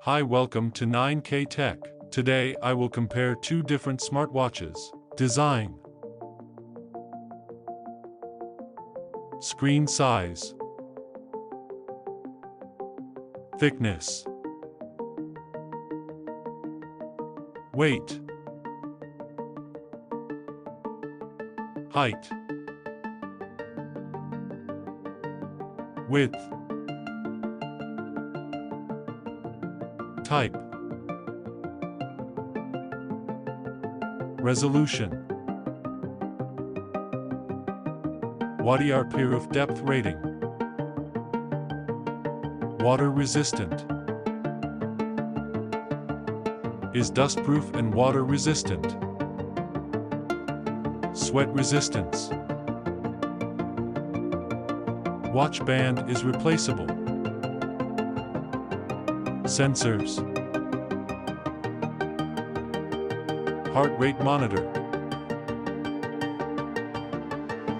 Hi, welcome to 9K Tech. Today I will compare two different smartwatches. Design, screen size, thickness, weight, height, width, type, resolution, watt-hour of depth rating, water resistant, is dustproof and water resistant, sweat resistance, watch band is replaceable, sensors, heart rate monitor,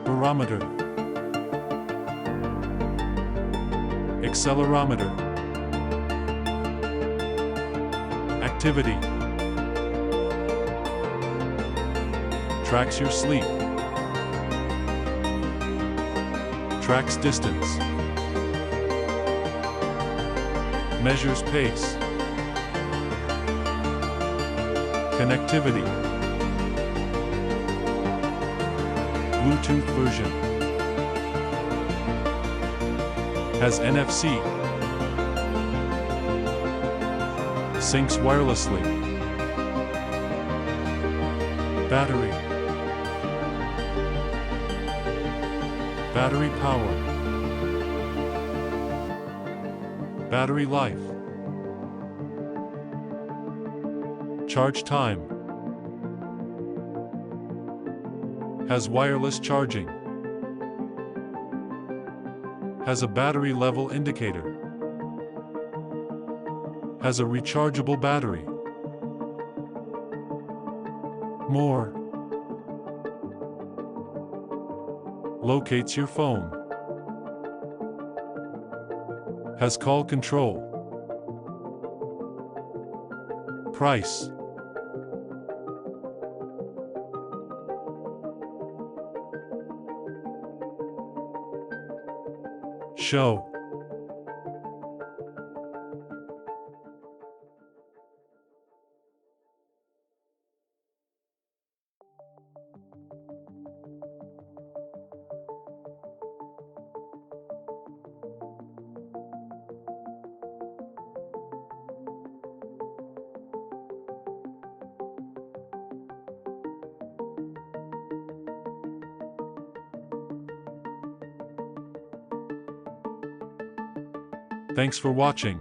barometer, accelerometer, activity, tracks your sleep, tracks distance, measures pace, connectivity, Bluetooth version, has NFC, syncs wirelessly, battery, battery power, battery life, charge time, has wireless charging, has a battery level indicator, has a rechargeable battery. More. Locates your phone. Has call control. Price. Show. Thanks for watching.